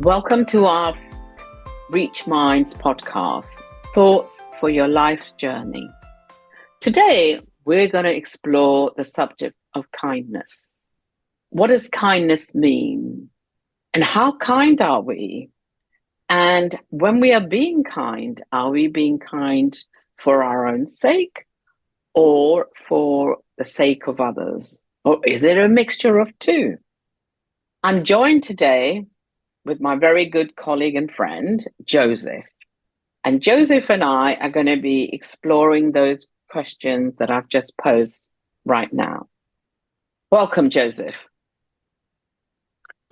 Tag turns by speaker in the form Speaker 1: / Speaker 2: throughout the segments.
Speaker 1: Welcome to our Reach Minds podcast, Thoughts for Your Life Journey. Today, we're going to explore the subject of kindness. What does kindness mean? And how kind are we? And when we are being kind, are we being kind for our own sake or for the sake of others? Or is it a mixture of two? I'm joined today with my very good colleague and friend, Joseph. And Joseph and I are going to be exploring those questions that I've just posed right now. Welcome, Joseph.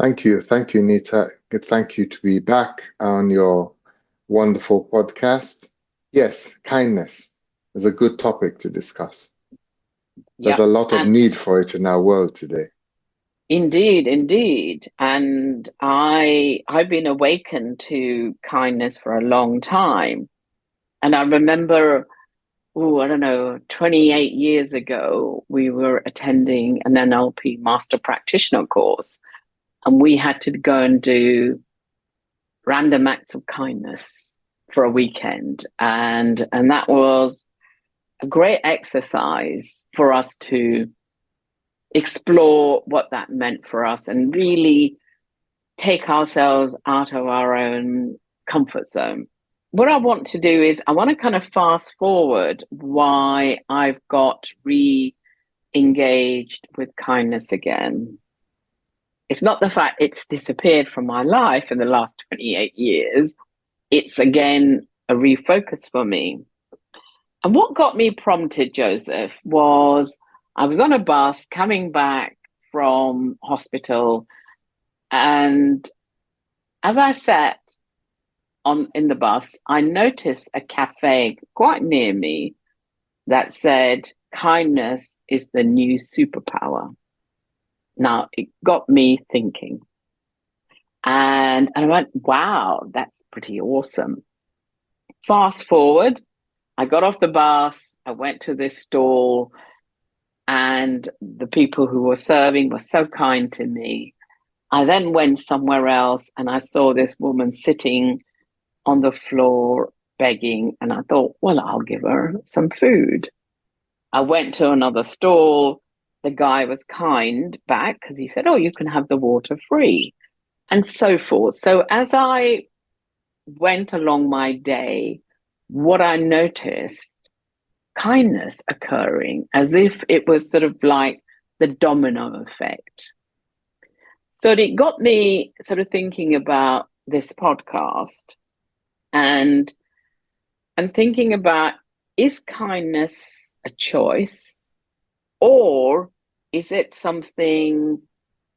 Speaker 2: Thank you. Thank you, Nita. Thank you to be back on your wonderful podcast. Yes, kindness is a good topic to discuss. There's a lot of need for it in our world today.
Speaker 1: Indeed. And I've been awakened to kindness for a long time. And I remember, 28 years ago, we were attending an NLP Master Practitioner course, and we had to go and do random acts of kindness for a weekend. And that was a great exercise for us to explore what that meant for us and really take ourselves out of our own comfort zone. What I want to do is I want to kind of fast forward why I've got re-engaged with kindness again. It's not the fact it's disappeared from my life in the last 28 years. It's again a refocus for me. And what got me prompted, Joseph, was I was on a bus coming back from hospital, and as I sat in the bus, I noticed a cafe quite near me that said, "Kindness is the new superpower." Now, it got me thinking. And I went, wow, that's pretty awesome. Fast forward, I got off the bus, I went to this stall, and the people who were serving were so kind to me. I then went somewhere else and I saw this woman sitting on the floor begging, and I thought, well, I'll give her some food. I went to another stall. The guy was kind back because he said, oh, you can have the water free, and so forth. So as I went along my day, what I noticed, kindness occurring as if it was sort of like the domino effect. So it got me sort of thinking about this podcast and thinking about, is kindness a choice, or is it something,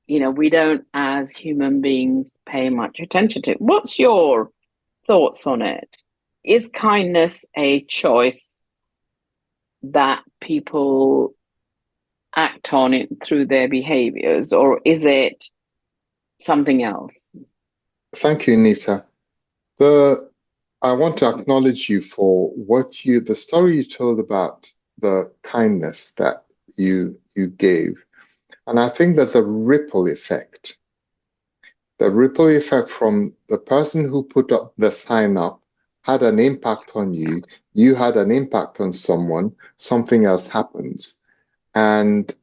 Speaker 1: we don't as human beings pay much attention to? What's your thoughts on it? Is kindness a choice that people act on it through their behaviors, or is it something else?
Speaker 2: Thank you, Nita. I want to acknowledge you for the story you told about the kindness that you gave. And I think there's a ripple effect. The ripple effect from the person who put up the sign up had an impact on you. You had an impact on someone, something else happens. And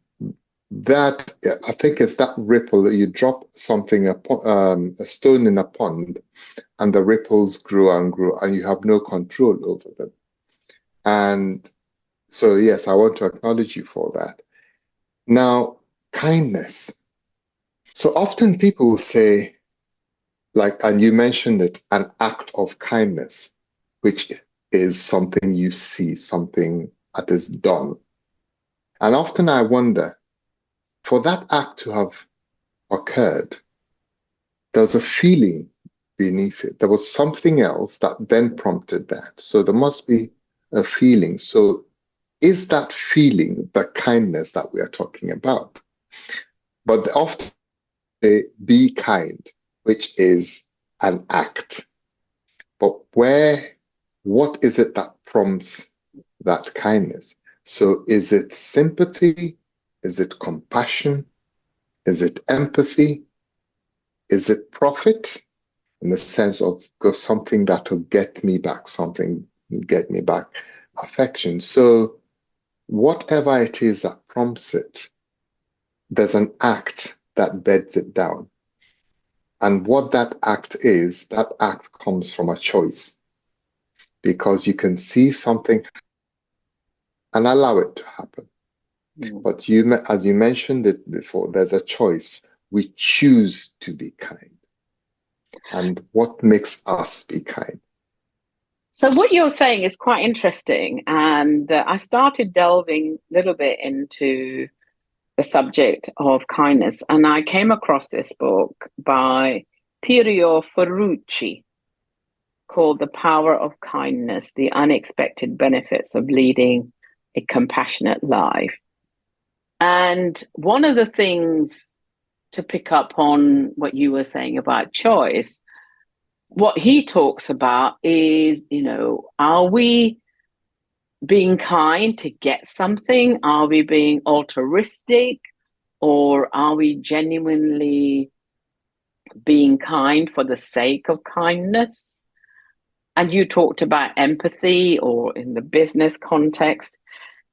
Speaker 2: that, I think, is that ripple that you drop something, a stone in a pond, and the ripples grow and grow, and you have no control over them. And so, yes, I want to acknowledge you for that. Now, kindness. So often people will say, and you mentioned it, an act of kindness, which is something you see, something that is done. And often I wonder, for that act to have occurred, there's a feeling beneath it. There was something else that then prompted that. So there must be a feeling. So is that feeling the kindness that we are talking about? But often they be kind, which is an act. But what is it that prompts that kindness? So is it sympathy? Is it compassion? Is it empathy? Is it profit? in the sense of go something that will get me back, something get me back affection. So whatever it is that prompts it, there's an act that beds it down. And what that act comes from a choice because you can see something and allow it to happen. But as you mentioned it before, there's a choice. We choose to be kind. And what makes us be kind?
Speaker 1: So what you're saying is quite interesting, and I started delving a little bit into the subject of kindness, and I came across this book by Piero Ferrucci called The Power of Kindness: The Unexpected Benefits of Leading a Compassionate Life. And one of the things to pick up on what you were saying about choice, what he talks about is, are we being kind to get something? Are we being altruistic? Or are we genuinely being kind for the sake of kindness? And you talked about empathy or in the business context.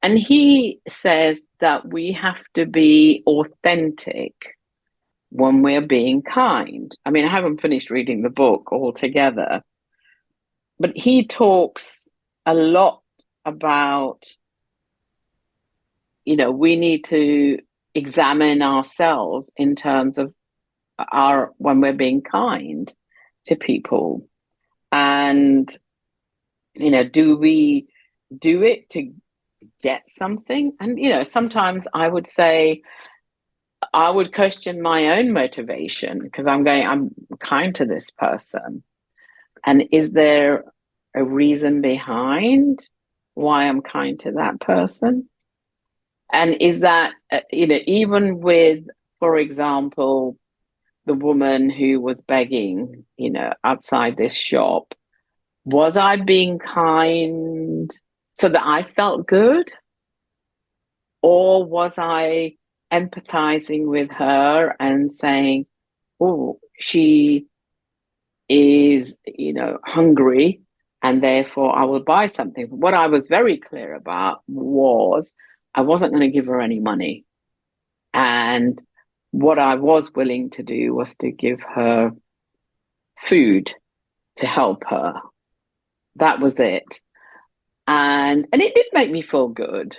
Speaker 1: And he says that we have to be authentic when we're being kind. I mean, I haven't finished reading the book altogether, but he talks a lot about, we need to examine ourselves in terms of when we're being kind to people. And, do we do it to get something? And, sometimes I would say, I would question my own motivation because I'm kind to this person. And is there a reason behind why I'm kind to that person? And is that, even with, for example, the woman who was begging, outside this shop, was I being kind so that I felt good? Or was I empathizing with her and saying, oh, she is, hungry, and therefore I will buy something. What I was very clear about was I wasn't going to give her any money. And what I was willing to do was to give her food to help her. That was it. And it did make me feel good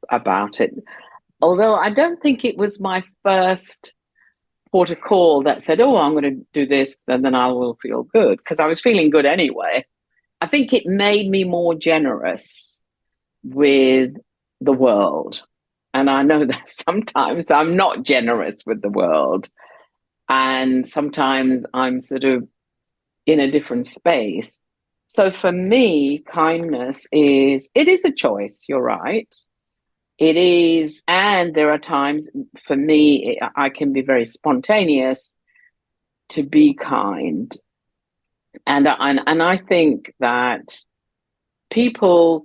Speaker 1: about it. Although I don't think it was my first port of call that said, oh, I'm going to do this, and then I will feel good, because I was feeling good anyway. I think it made me more generous with the world. And I know that sometimes I'm not generous with the world. And sometimes I'm sort of in a different space. So for me, kindness it is a choice. You're right. It is. And there are times for me, I can be very spontaneous to be kind. And I think that people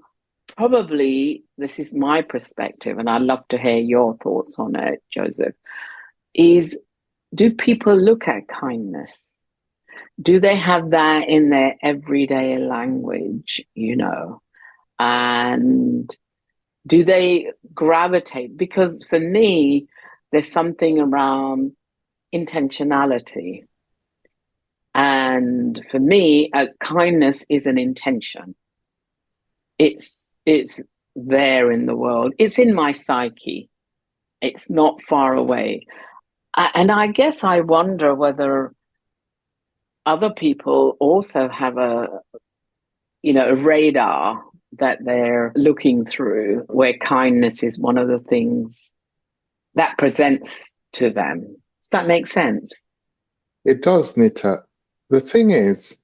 Speaker 1: probably, this is my perspective, and I'd love to hear your thoughts on it, Joseph, is, do people look at kindness? Do they have that in their everyday language, And do they gravitate? Because for me, there's something around intentionality. And for me, kindness is an intention. It's there in the world. It's in my psyche. It's not far away. And I guess I wonder whether other people also have a radar that they're looking through, where kindness is one of the things that presents to them. Does that make sense?
Speaker 2: It does, Nita. The thing is,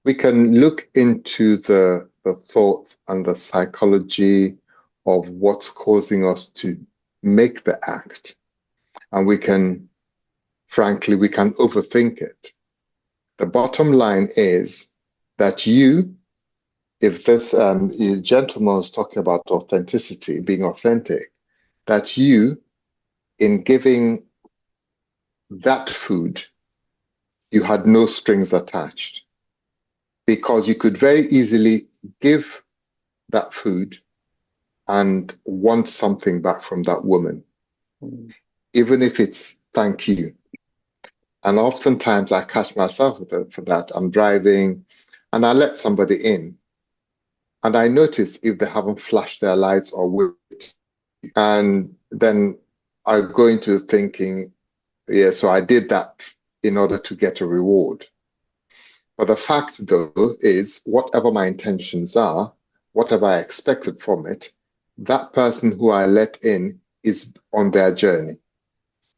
Speaker 2: we can look into the thoughts and the psychology of what's causing us to make the act. And we can overthink it. The bottom line is that if this gentleman was talking about authenticity, being authentic, that you, in giving that food, you had no strings attached because you could very easily give that food and want something back from that woman, even if it's thank you. And oftentimes I catch myself for that. I'm driving and I let somebody in and I notice if they haven't flashed their lights or wait. And then I go into thinking, yeah, so I did that in order to get a reward. But the fact, though, is whatever my intentions are, whatever I expected from it, that person who I let in is on their journey.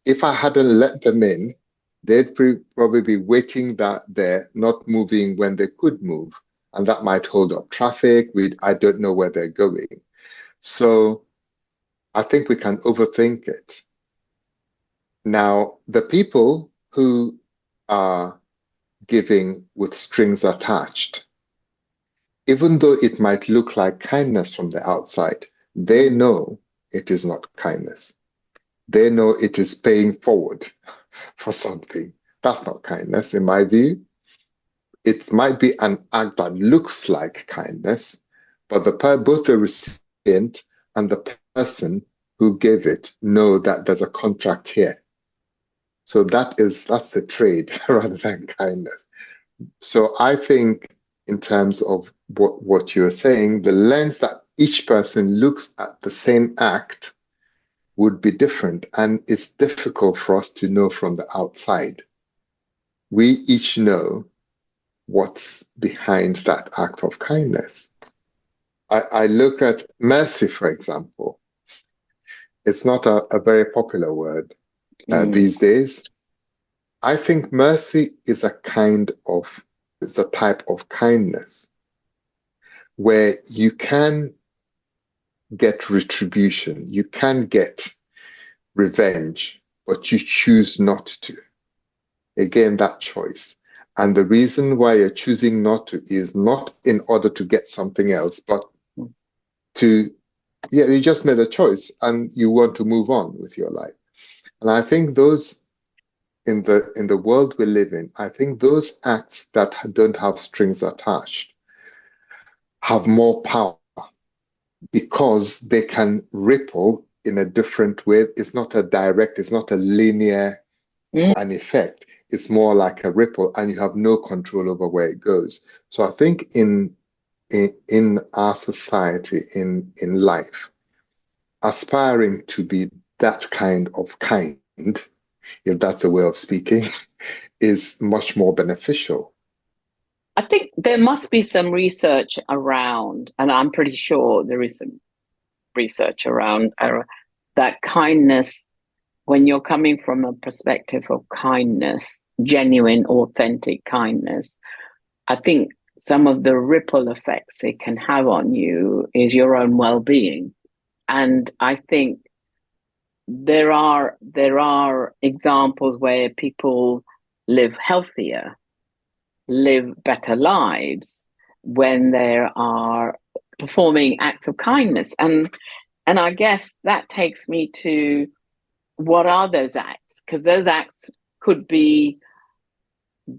Speaker 2: If I hadn't let them in, they'd probably be waiting there, not moving when they could move. And that might hold up traffic. I don't know where they're going. So I think we can overthink it. Now, the people who are giving with strings attached, even though it might look like kindness from the outside, they know it is not kindness. They know it is paying forward for something. That's not kindness, in my view. It might be an act that looks like kindness, but both the recipient and the person who gave it know that there's a contract here. So that's a trade rather than kindness. So I think in terms of what you're saying, the lens that each person looks at the same act would be different. And it's difficult for us to know from the outside. We each know what's behind that act of kindness. I look at mercy, for example. It's not a very popular word these days. I think mercy is it's a type of kindness where you can get retribution, you can get revenge, but you choose not to. Again, that choice. And the reason why you're choosing not to is not in order to get something else, but you just made a choice and you want to move on with your life. And I think those in the world we live in, I think those acts that don't have strings attached have more power because they can ripple in a different way. It's not a linear an effect. It's more like a ripple, and you have no control over where it goes. So I think in our society, in life, aspiring to be that kind of kind, if that's a way of speaking, is much more beneficial.
Speaker 1: I think there must be some research around, and I'm pretty sure there is some research around that kindness, when you're coming from a perspective of kindness, genuine, authentic kindness, I think some of the ripple effects it can have on you is your own well-being. And I think there are examples where people live healthier, live better lives when they are performing acts of kindness. And I guess that takes me to, what are those acts? Because those acts could be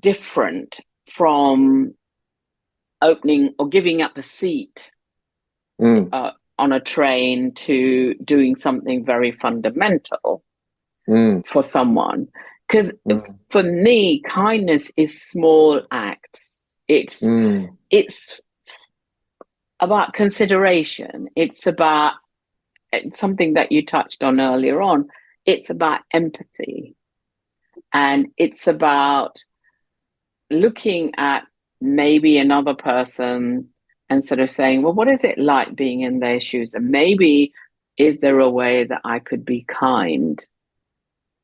Speaker 1: different from opening or giving up a seat on a train to doing something very fundamental for someone. Because for me, kindness is small acts. It's about consideration. It's about something that you touched on earlier on. It's about empathy. And it's about looking at maybe another person and sort of saying, well, what is it like being in their shoes? And maybe, is there a way that I could be kind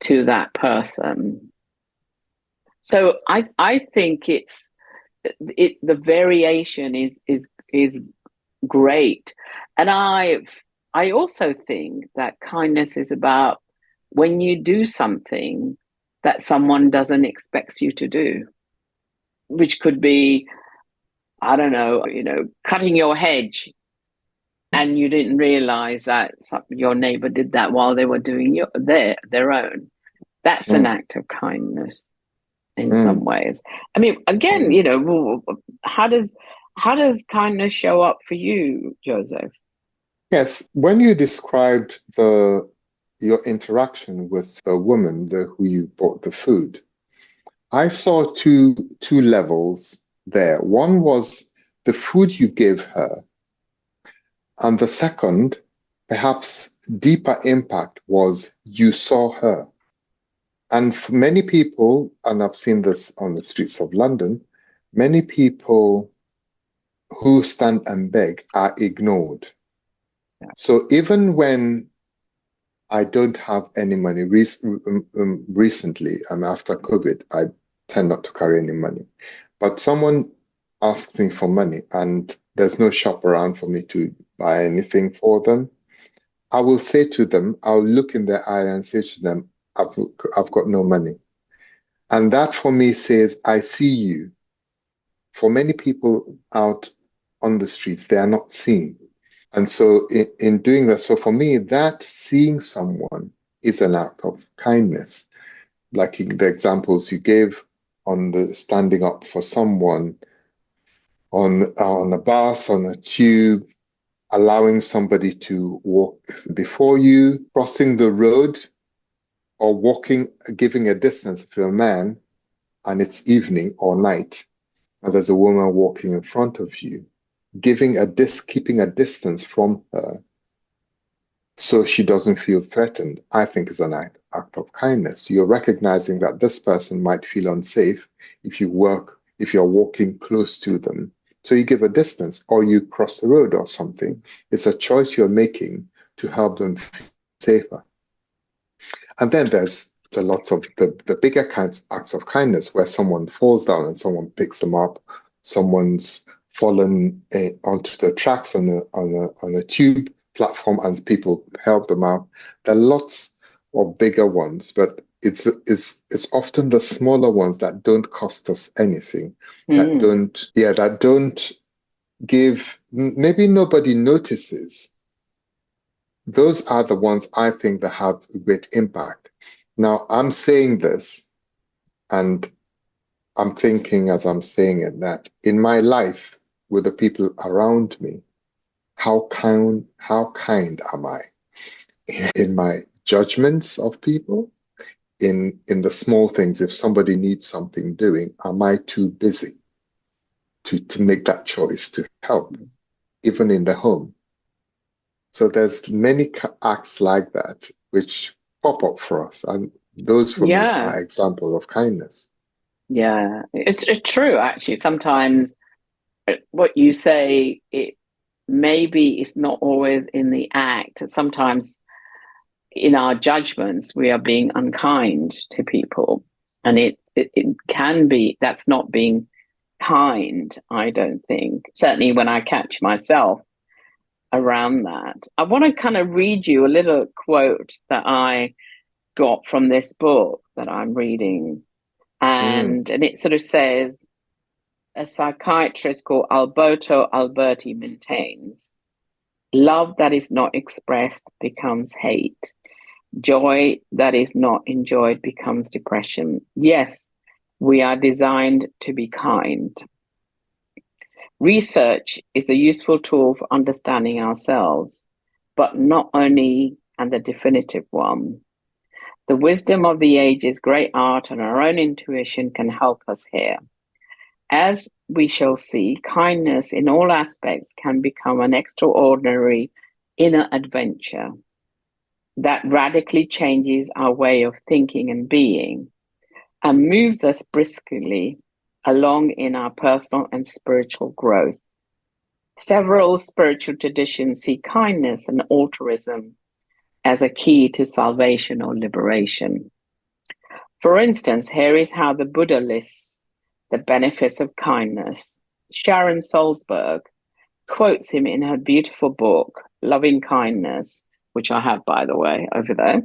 Speaker 1: to that person? So I think the variation is great. And I also think that kindness is about when you do something that someone doesn't expect you to do, which could be, I don't know, cutting your hedge and you didn't realize that your neighbor did that while they were doing their own. That's an act of kindness. in some
Speaker 2: Mm,
Speaker 1: ways. I mean, again,
Speaker 2: mm.
Speaker 1: how does kindness show up for you, Joseph?
Speaker 2: Yes, when you described the your interaction with the woman who you bought the food, I saw two levels there. One was the food you gave her, and the second, perhaps deeper impact, was you saw her. And for many people, and I've seen this on the streets of London, many people who stand and beg are ignored.
Speaker 1: Yeah.
Speaker 2: So even when I don't have any money, recently, after COVID, I tend not to carry any money. But someone asks me for money and there's no shop around for me to buy anything for them, I will say to them, I'll look in their eye and say to them, I've got no money. And that for me says, I see you. For many people out on the streets, they are not seen. And so in doing that, so for me, that seeing someone is an act of kindness. Like the examples you gave on the standing up for someone on a bus, on a tube, allowing somebody to walk before you, crossing the road, or walking, giving a distance if you're a man and it's evening or night, and there's a woman walking in front of you, keeping a distance from her so she doesn't feel threatened, I think is an act of kindness. You're recognizing that this person might feel unsafe if you're walking close to them. So you give a distance or you cross the road or something. It's a choice you're making to help them feel safer. And then there's lots of the bigger kinds acts of kindness where someone falls down and someone picks them up, someone's fallen onto the tracks on a tube platform and people help them out. There are lots of bigger ones, but it's often the smaller ones that don't cost us anything,
Speaker 1: Mm.
Speaker 2: that don't give, maybe nobody notices. Those are the ones I think that have a great impact. Now, I'm saying this, and I'm thinking as I'm saying it that in my life with the people around me, how kind am I in my judgments of people, in the small things? If somebody needs something doing, am I too busy to make that choice to help, even in the home? So there's many acts like that which pop up for us, and those for me
Speaker 1: Yeah,
Speaker 2: are example of kindness.
Speaker 1: yeah. It's true actually. Sometimes what you say, it maybe it's not always in the act. Sometimes in our judgments, we are being unkind to people. And it can be that's not being kind, I don't think. Certainly when I catch myself around that. I want to kind of read you a little quote that I got from this book that I'm reading.
Speaker 2: Mm,
Speaker 1: And it sort of says, a psychiatrist called Alberto Alberti maintains, love that is not expressed becomes hate. Joy that is not enjoyed becomes depression. Yes, we are designed to be kind. Research is a useful tool for understanding ourselves, but not only and the definitive one. The wisdom of the ages, great art, and our own intuition can help us here. As we shall see, kindness in all aspects can become an extraordinary inner adventure that radically changes our way of thinking and being and moves us briskly along in our personal and spiritual growth. Several spiritual traditions see kindness and altruism as a key to salvation or liberation. For instance, here is how the Buddha lists the benefits of kindness. Sharon Salzberg quotes him in her beautiful book, Loving Kindness, which I have, by the way, over there.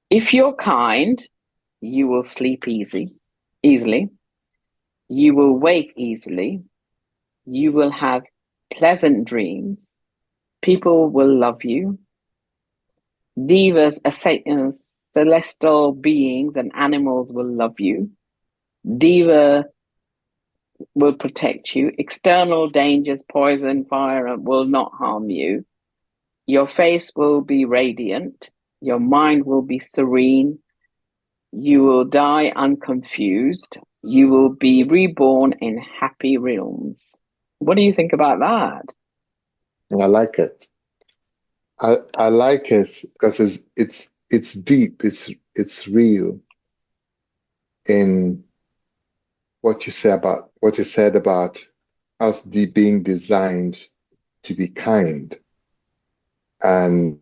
Speaker 1: If you're kind, you will sleep easily. You will wake easily. You will have pleasant dreams. People will love you. Devas, Satans, celestial beings, and animals will love you. Diva will protect you. External dangers, poison, fire will not harm you. Your face will be radiant. Your mind will be serene. You will die unconfused. You will be reborn in happy realms. What do you think about that?
Speaker 2: I like it. I like it because it's deep. It's real in what you said about us being designed to be kind, and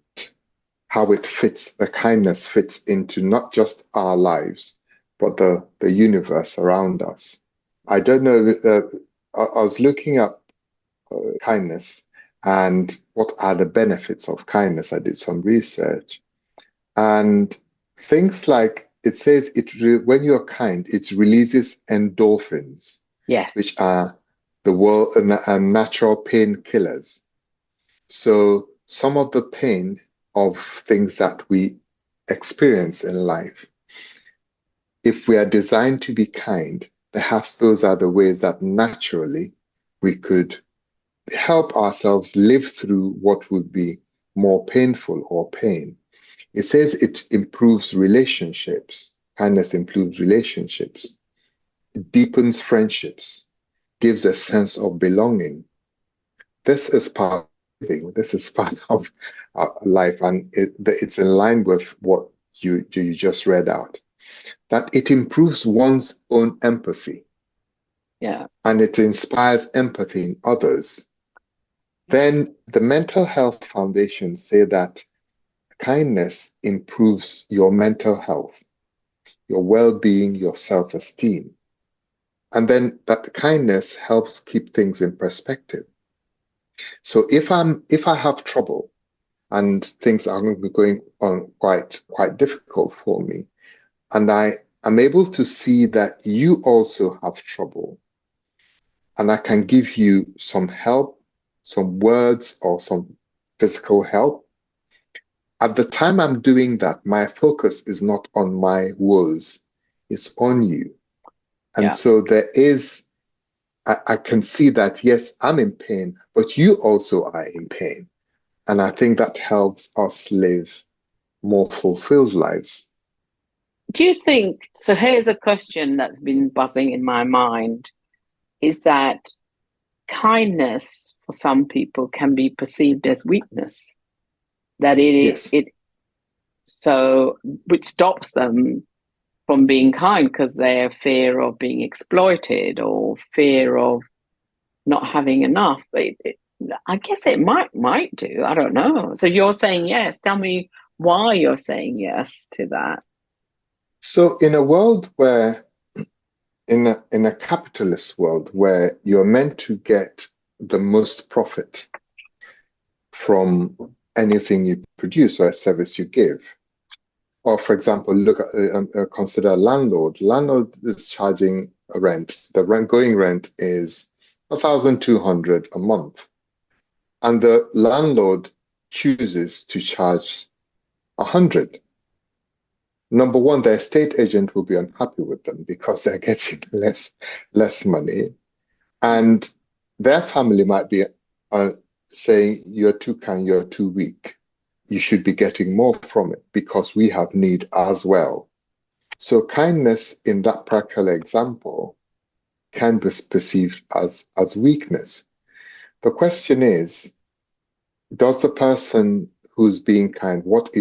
Speaker 2: how the kindness fits into not just our lives, but the universe around us. I don't know. I was looking up kindness and what are the benefits of kindness. I did some research, and things like it says when you're kind, it releases endorphins, which
Speaker 1: Yes.
Speaker 2: are the world and natural painkillers. So some of the pain of things that we experience in life, if we are designed to be kind, perhaps those are the ways that naturally we could help ourselves live through what would be more painful or pain. It says it improves relationships. Kindness improves relationships. It deepens friendships, gives a sense of belonging. This is part of living. This is part of life, and it's in line with what you just read out. That it improves one's own empathy,
Speaker 1: Yeah.
Speaker 2: and it inspires empathy in others. Then the Mental Health Foundation say that kindness improves your mental health, your well-being, your self-esteem. And then that kindness helps keep things in perspective. So if I have trouble and things are going on quite difficult for me, and I am able to see that you also have trouble, and I can give you some help, some words or some physical help. At the time I'm doing that, my focus is not on my woes, it's on you. And
Speaker 1: Yeah.
Speaker 2: so I can see that, yes, I'm in pain, but you also are in pain. And I think that helps us live more fulfilled lives.
Speaker 1: Do you think so? Here's a question that's been buzzing in my mind is that kindness for some people can be perceived as weakness, that
Speaker 2: Yes.
Speaker 1: it so which stops them from being kind because they're fear of being exploited or fear of not having enough. I guess it might do. I don't know. So you're saying yes. Tell me why you're saying yes to that.
Speaker 2: So in a world where, in a capitalist world where you're meant to get the most profit from anything you produce or a service you give, or for example, look at consider a landlord. Landlord is charging a rent. The going rent is 1,200 a month, and the landlord chooses to charge 100. Number one, the estate agent will be unhappy with them because they're getting less money, and their family might be uh, saying, "You're too kind, you're too weak. You should be getting more from it because we have need as well." So kindness in that practical example can be perceived as weakness. The question is, does the person who's being kind, what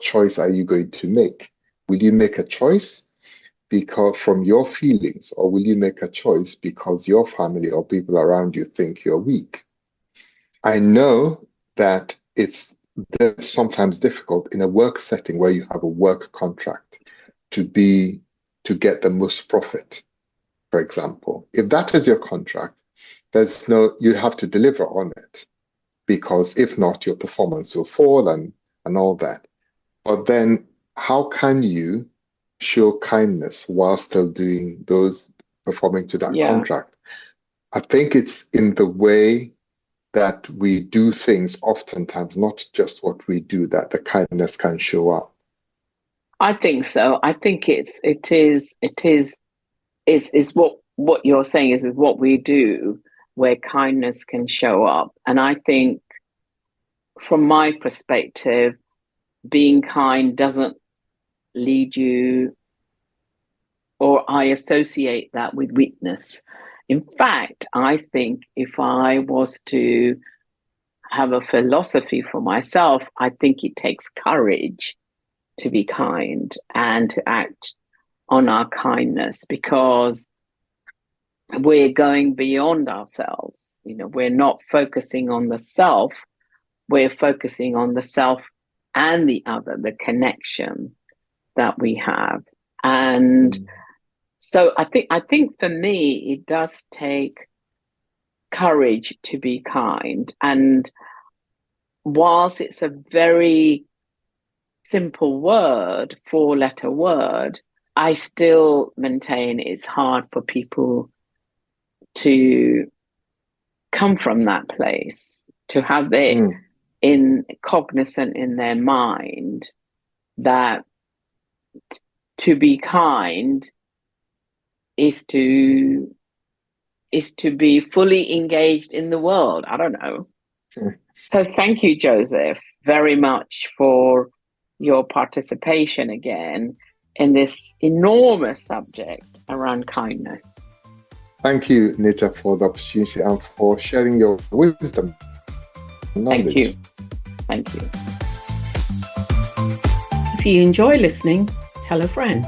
Speaker 2: choice are you going to make? Will you make a choice because from your feelings, or will you make a choice because your family or people around you think you're weak? I know that it's sometimes difficult in a work setting where you have a work contract to be to get the most profit, for example. If that is your contract, you have to deliver on it, because if not, your performance will fall and all that. But then how can you show kindness while still doing those performing to that
Speaker 1: Yeah.
Speaker 2: contract? I think it's in the way that we do things oftentimes, not just what we do, that the kindness can show up.
Speaker 1: I think so. I think it is is what you're saying is what we do where kindness can show up. And I think from my perspective, being kind doesn't lead you, or I associate that with weakness. In fact, I think if I was to have a philosophy for myself, I think it takes courage to be kind and to act on our kindness, because we're going beyond ourselves. We're not focusing on the self, we're focusing on the self and the other, the connection that we have. And so I think for me, it does take courage to be kind. And whilst it's a very simple word, 4-letter word, I still maintain it's hard for people to come from that place, to have it cognizant in their mind that to be kind is to be fully engaged in the world. I don't know. So thank you, Joseph, very much for your participation again in this enormous subject around kindness.
Speaker 2: Thank you, Nita, for the opportunity and for sharing your wisdom and knowledge.
Speaker 1: Thank you. Thank you.
Speaker 3: If you enjoy listening, tell a friend.